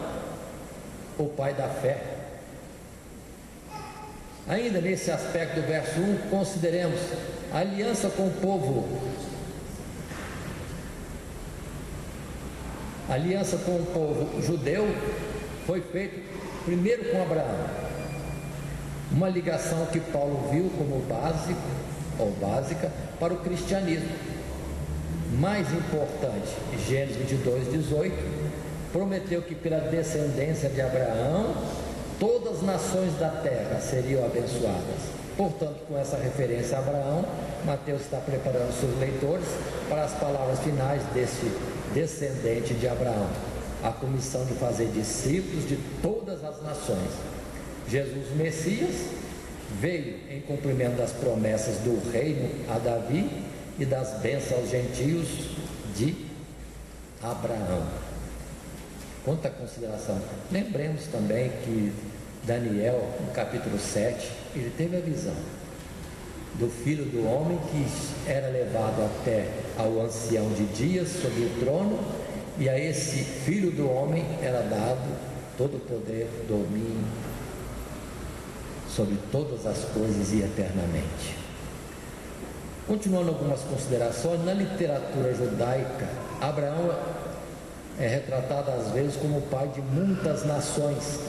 O pai da fé. Ainda nesse aspecto do verso 1, consideremos a aliança com o povo. A aliança com o povo judeu foi feita primeiro com Abraão, uma ligação que Paulo viu como básico ou básica para o cristianismo. Mais importante, Gênesis 22:18, prometeu que pela descendência de Abraão todas as nações da terra seriam abençoadas. Portanto, com essa referência a Abraão, Mateus está preparando seus leitores para as palavras finais desse descendente de Abraão, a comissão de fazer discípulos de todas as nações. Jesus, o Messias, veio em cumprimento das promessas do reino a Davi e das bênçãos aos gentios de Abraão. Quanto à consideração, lembremos também que Daniel, no capítulo 7, ele teve a visão do Filho do Homem que era levado até ao ancião de dias sobre o trono, e a esse Filho do Homem era dado todo o poder, domínio sobre todas as coisas e eternamente. Continuando algumas considerações, na literatura judaica, Abraão é retratado às vezes como o pai de muitas nações.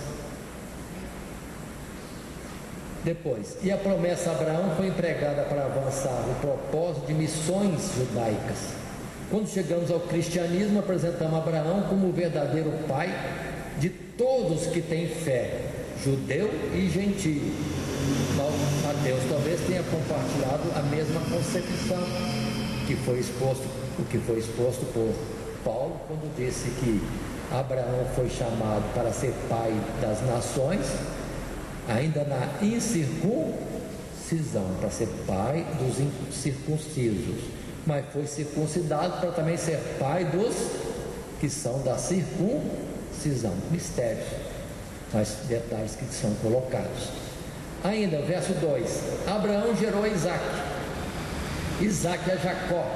Depois, e a promessa a Abraão foi empregada para avançar o propósito de missões judaicas. Quando chegamos ao cristianismo, apresentamos Abraão como o verdadeiro pai de todos que têm fé, judeu e gentio. Então, Mateus talvez tenha compartilhado a mesma concepção o que foi exposto por Paulo quando disse que Abraão foi chamado para ser pai das nações, ainda na incircuncisão, para ser pai dos incircuncisos, mas foi circuncidado para também ser pai dos que são da circuncisão. Mistérios, mas detalhes que são colocados. Ainda, verso 2: Abraão gerou Isaac, Isaac a Jacó,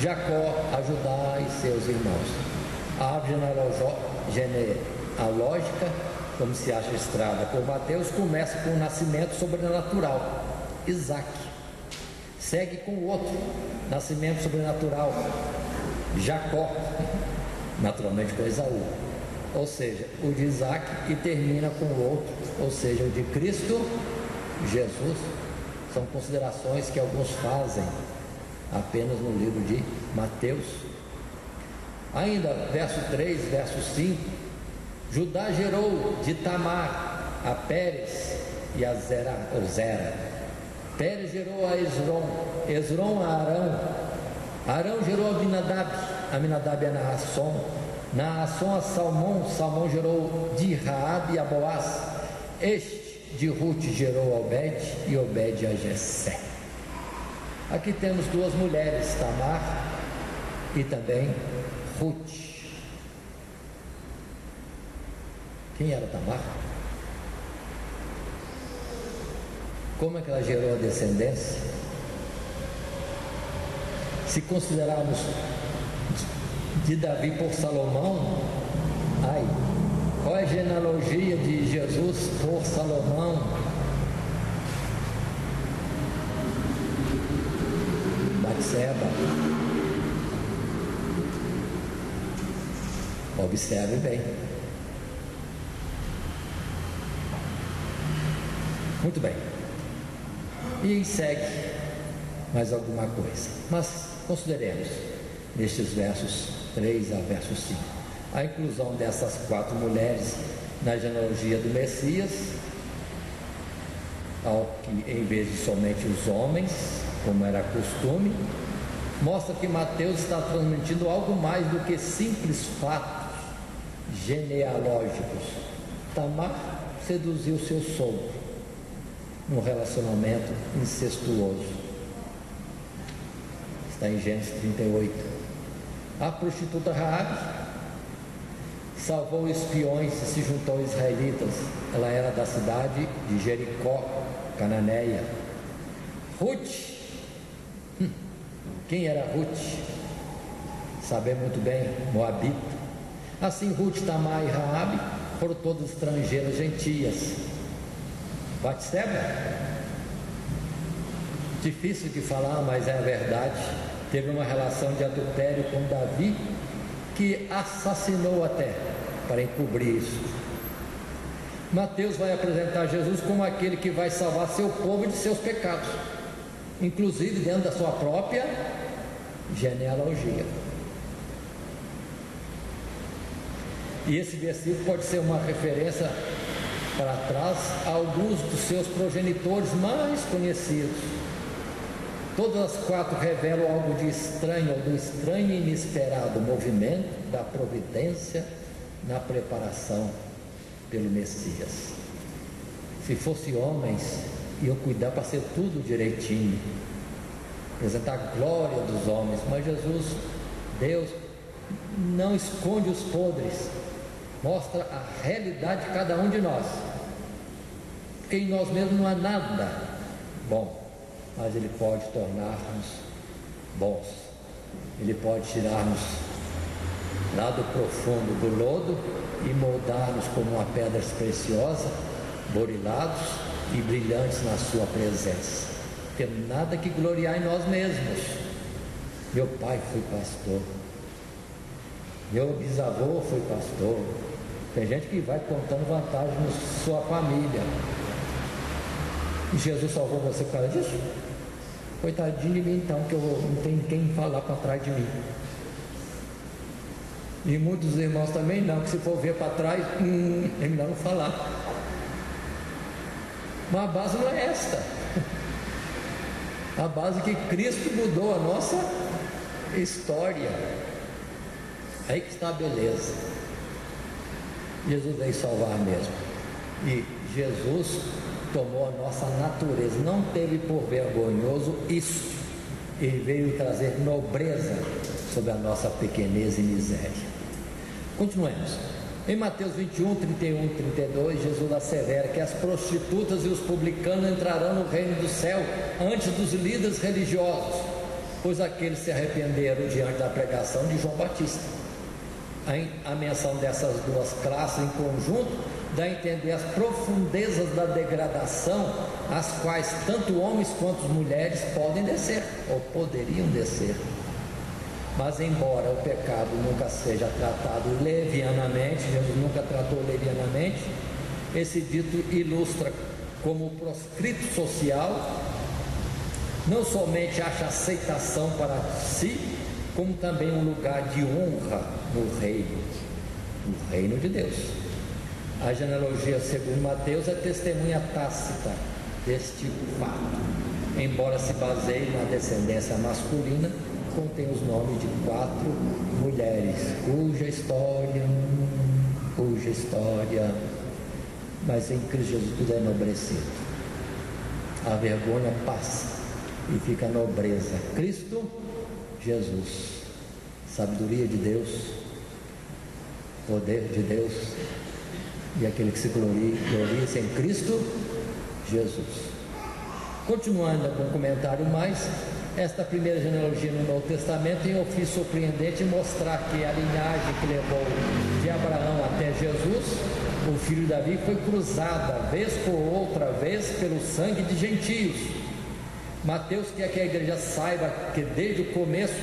Jacó a Judá e seus irmãos. A árvore genealógica, como se acha estrada por Mateus, começa com o nascimento sobrenatural, Isaac. Segue com o outro, nascimento sobrenatural, Jacó, naturalmente com Esaú. Ou seja, o de Isaac, e termina com o outro, ou seja, o de Cristo Jesus. São considerações que alguns fazem apenas no livro de Mateus. Ainda, verso 3, verso 5: Judá gerou de Tamar a Pérez e a Zera. Pérez gerou a Esrom a Arão. Arão gerou a Aminadab a Naasson a Salmão gerou de Raabe a Boaz. Este de Ruth gerou a Obed e Obed a Jessé. Aqui temos duas mulheres, Tamar e também Ruth. Quem era Tamar? Como é que ela gerou a descendência? Se considerarmos de Davi por Salomão, qual é a genealogia de Jesus por Salomão? Batseba. Observe bem. Muito bem. E segue mais alguma coisa. Mas consideremos nestes versos 3 a verso 5 a inclusão dessas 4 mulheres na genealogia do Messias, ao que, em vez de somente os homens, como era costume, mostra que Mateus está transmitindo algo mais do que simples fatos genealógicos. Tamar seduziu seu sogro num relacionamento incestuoso. Está em Gênesis 38. A prostituta Raabe salvou espiões e se juntou aos israelitas. Ela era da cidade de Jericó, cananeia. Ruth. Quem era Ruth? Sabemos muito bem, moabita. Assim, Ruth, Tamar e Raabe foram todas estrangeiras gentias. Batseba, difícil de falar, mas é a verdade. Teve uma relação de adultério com Davi, que assassinou até, para encobrir isso. Mateus vai apresentar Jesus como aquele que vai salvar seu povo de seus pecados, inclusive dentro da sua própria genealogia. E esse versículo pode ser uma referência para trás a alguns dos seus progenitores mais conhecidos. Todas as 4 revelam algo de estranho, ou do estranho e inesperado movimento da providência na preparação pelo Messias. Se fosse homens, iam cuidar para ser tudo direitinho, apresentar a glória dos homens, mas Jesus, Deus, não esconde os podres, mostra a realidade de cada um de nós, porque em nós mesmos não há nada bom, mas Ele pode tornar-nos bons. Ele pode tirar-nos lá do profundo do lodo e moldar-nos como uma pedra preciosa, burilados e brilhantes na sua presença. Não temos nada que gloriar em nós mesmos. Meu pai foi pastor, meu bisavô foi pastor. Tem gente que vai contando vantagem na sua família. E Jesus salvou você por causa disso? Coitadinho de mim então, que eu não tenho quem falar para trás de mim. E muitos irmãos também não, que se for ver para trás, é melhor não falar. Mas a base não é esta. A base é que Cristo mudou a nossa história. Aí que está a beleza. Jesus veio salvar mesmo. E Jesus tomou a nossa natureza, não teve por vergonhoso isso. Ele veio trazer nobreza sobre a nossa pequenez e miséria. Continuemos. Em Mateus 21, 31 e 32, Jesus assevera que as prostitutas e os publicanos entrarão no reino do céu antes dos líderes religiosos, pois aqueles se arrependeram diante da pregação de João Batista. A menção dessas duas classes em conjunto dá a entender as profundezas da degradação às quais tanto homens quanto mulheres podem descer, ou poderiam descer. Mas embora o pecado nunca seja tratado levianamente, Jesus nunca tratou levianamente, esse dito ilustra como proscrito social não somente acha aceitação para si, como também um lugar de honra no reino de Deus. A genealogia segundo Mateus é testemunha tácita deste fato. Embora se baseie na descendência masculina, contém os nomes de 4 mulheres, cuja história, mas em Cristo Jesus tudo é enobrecido. A vergonha passa e fica a nobreza. Cristo Jesus, sabedoria de Deus, poder de Deus, e aquele que se gloria em Cristo Jesus. Continuando com um comentário mais, esta primeira genealogia no Novo Testamento tem ofício surpreendente mostrar que a linhagem que levou de Abraão até Jesus, o filho de Davi, foi cruzada vez por outra vez pelo sangue de gentios. Mateus quer que a igreja saiba que desde o começo,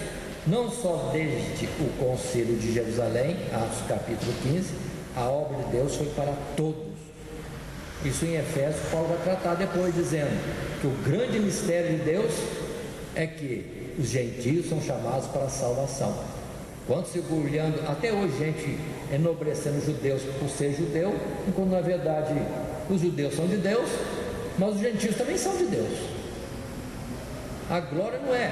não só desde o concílio de Jerusalém, Atos capítulo 15, a obra de Deus foi para todos. Isso em Efésios Paulo vai tratar depois, dizendo que o grande mistério de Deus é que os gentios são chamados para a salvação. Quando se burlando, até hoje gente enobrecendo os judeus por ser judeu, enquanto na verdade os judeus são de Deus, mas os gentios também são de Deus. A glória não é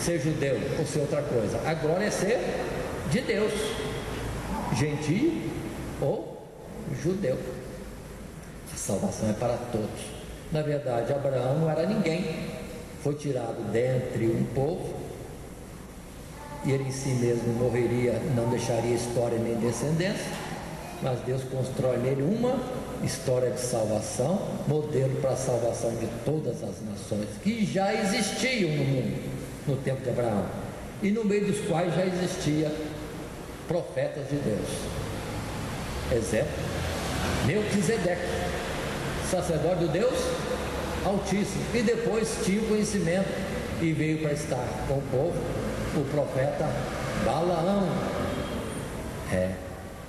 ser judeu ou ser outra coisa, a glória é ser de Deus, gentio ou judeu. A salvação é para todos. Na verdade, Abraão não era ninguém, foi tirado dentre um povo, e ele em si mesmo morreria, não deixaria história nem descendência, mas Deus constrói nele uma história de salvação, modelo para a salvação de todas as nações que já existiam no mundo no tempo de Abraão, e no meio dos quais já existia profetas de Deus. Exemplo, Melquisedeque, sacerdote do Deus Altíssimo, e depois tinha o conhecimento e veio para estar com o povo, o profeta Balaão,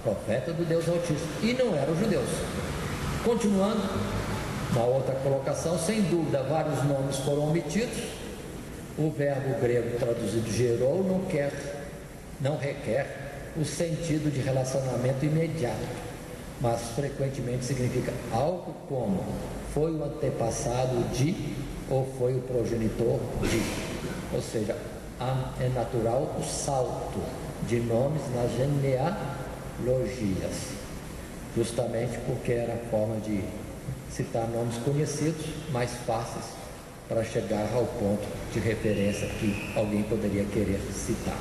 profeta do Deus Altíssimo, e não eram judeus. Continuando, na outra colocação, sem dúvida, vários nomes foram omitidos. O verbo grego traduzido gerou não requer o sentido de relacionamento imediato, mas frequentemente significa algo como foi o antepassado de, ou foi o progenitor de. Ou seja, é natural o salto de nomes nas genealogias, justamente porque era a forma de citar nomes conhecidos, mais fáceis para chegar ao ponto de referência que alguém poderia querer citar.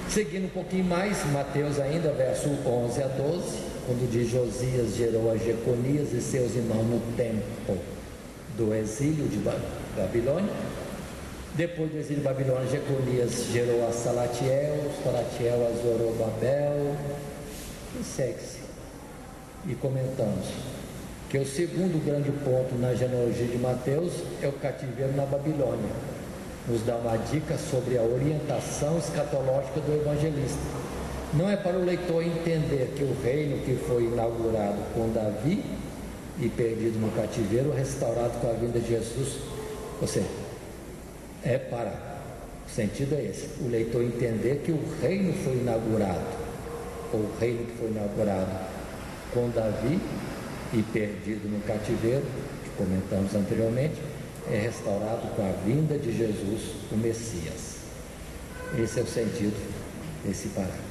Seguindo um pouquinho mais, Mateus ainda, verso 11 a 12, quando diz: Josias gerou a Jeconias e seus irmãos no tempo do exílio de Babilônia. Depois do exílio de Babilônia, Jeconias gerou a Salatiel a Zorobabel, e segue-se. E comentamos que o segundo grande ponto na genealogia de Mateus é o cativeiro na Babilônia. Nos dá uma dica sobre a orientação escatológica do evangelista. Não é para o leitor entender que o reino que foi inaugurado com Davi e perdido no cativeiro, restaurado com a vinda de Jesus, ou seja, é para O sentido é esse: o leitor entender que o reino foi inaugurado, ou o reino que foi inaugurado com Davi e perdido no cativeiro, que comentamos anteriormente, é restaurado com a vinda de Jesus, o Messias. Esse é o sentido desse parágrafo.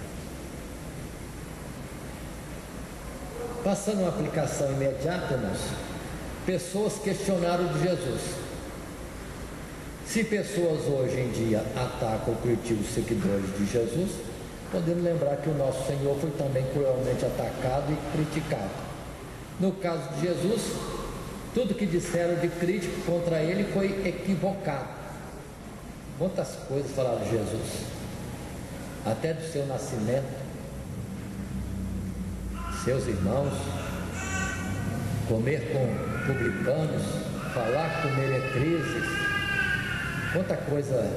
Passando uma aplicação imediata, irmãos, pessoas questionaram de Jesus. Se pessoas hoje em dia atacam ou criticam os seguidores de Jesus, podemos lembrar que o nosso Senhor foi também cruelmente atacado e criticado. No caso de Jesus, tudo que disseram de crítico contra ele foi equivocado. Quantas coisas falaram de Jesus, até do seu nascimento, seus irmãos, comer com publicanos, falar com meretrizes, quanta coisa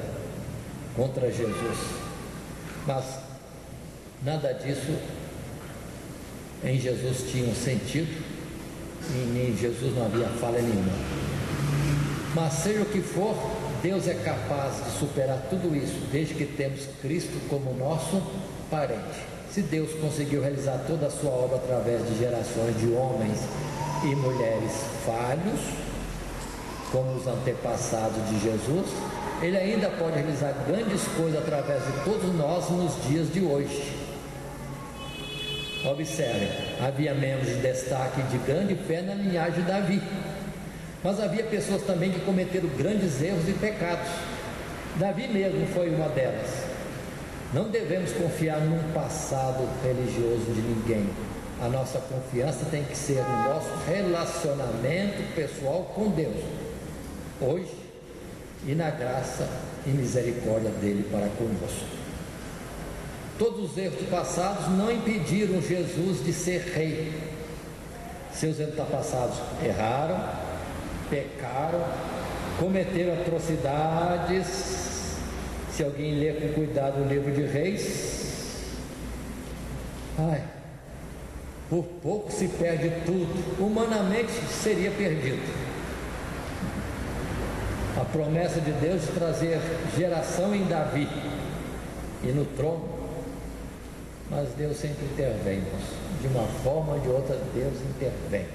contra Jesus. Mas nada disso em Jesus tinha um sentido, e em Jesus não havia falha nenhuma. Mas seja o que for, Deus é capaz de superar tudo isso, desde que temos Cristo como nosso parente. Se Deus conseguiu realizar toda a sua obra através de gerações de homens e mulheres falhos, como os antepassados de Jesus, Ele ainda pode realizar grandes coisas através de todos nós nos dias de hoje. Observem, havia membros de destaque de grande fé na linhagem de Davi, mas havia pessoas também que cometeram grandes erros e pecados. Davi mesmo foi uma delas. Não devemos confiar num passado religioso de ninguém. A nossa confiança tem que ser no nosso relacionamento pessoal com Deus, hoje, e na graça e misericórdia dele para conosco. Todos os erros passados não impediram Jesus de ser rei. Seus antepassados erraram, pecaram, cometeram atrocidades. Se alguém ler com cuidado o livro de Reis, por pouco se perde tudo. Humanamente seria perdido. A promessa de Deus de trazer geração em Davi e no trono, mas Deus sempre intervém, de uma forma ou de outra. Deus intervém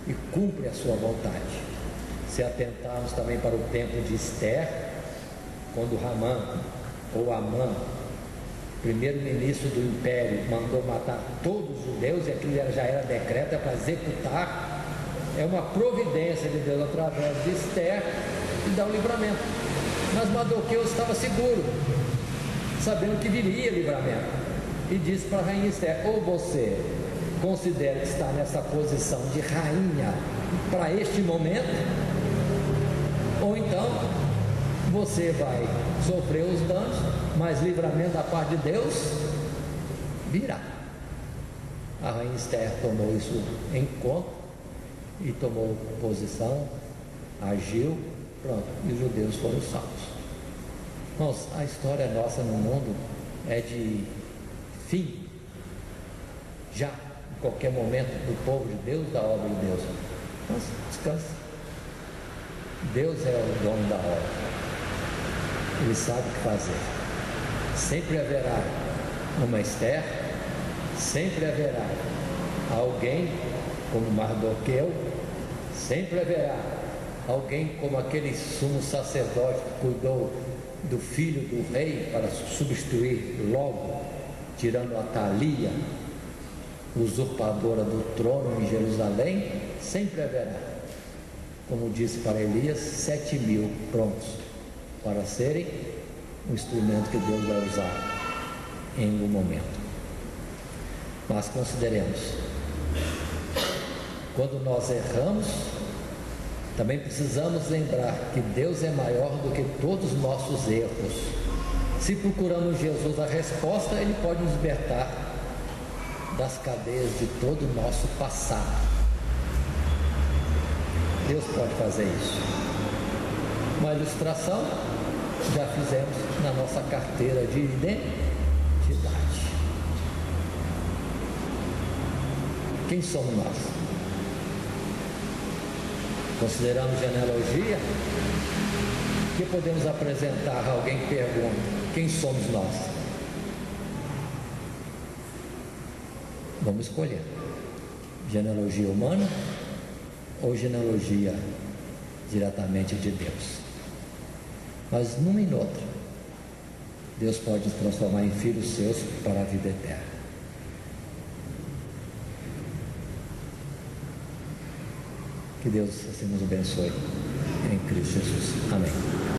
e cumpre a sua vontade. Se atentarmos também para o tempo de Esther, quando Ramã ou Amã, primeiro-ministro do império, mandou matar todos os judeus, e aquilo já era decreto para executar, é uma providência de Deus através de Esther e dá o livramento. Mas Mardoqueu estava seguro, sabendo que viria livramento, e disse para a rainha Esther: ou você considera que está nessa posição de rainha para este momento, ou então você vai sofrer os danos, mas livramento da parte de Deus virá. A rainha Esther tomou isso em conta e tomou posição, agiu, pronto, e os judeus foram salvos. Irmãos, a história nossa no mundo é de fim, já, em qualquer momento, do povo de Deus, da obra de Deus. Mas descansa. Deus é o dono da obra. Ele sabe o que fazer. Sempre haverá uma Esther, sempre haverá alguém como Mardoqueu, sempre haverá alguém como aquele sumo sacerdote que cuidou do filho do rei para substituir logo, tirando Atalia, usurpadora do trono em Jerusalém. Sempre haverá, como disse para Elias, 7.000 prontos para serem um instrumento que Deus vai usar em algum momento. Mas consideremos, quando nós erramos, também precisamos lembrar que Deus é maior do que todos os nossos erros. Se procuramos Jesus a resposta, Ele pode nos libertar das cadeias de todo o nosso passado. Deus pode fazer isso. Uma ilustração já fizemos na nossa carteira de identidade. Quem somos nós? Consideramos genealogia? que podemos apresentar a alguém que pergunta: quem somos nós? Vamos escolher: genealogia humana ou genealogia diretamente de Deus. Mas numa e noutra, Deus pode nos transformar em filhos seus para a vida eterna. Que Deus assim nos abençoe, em Cristo Jesus. Amém.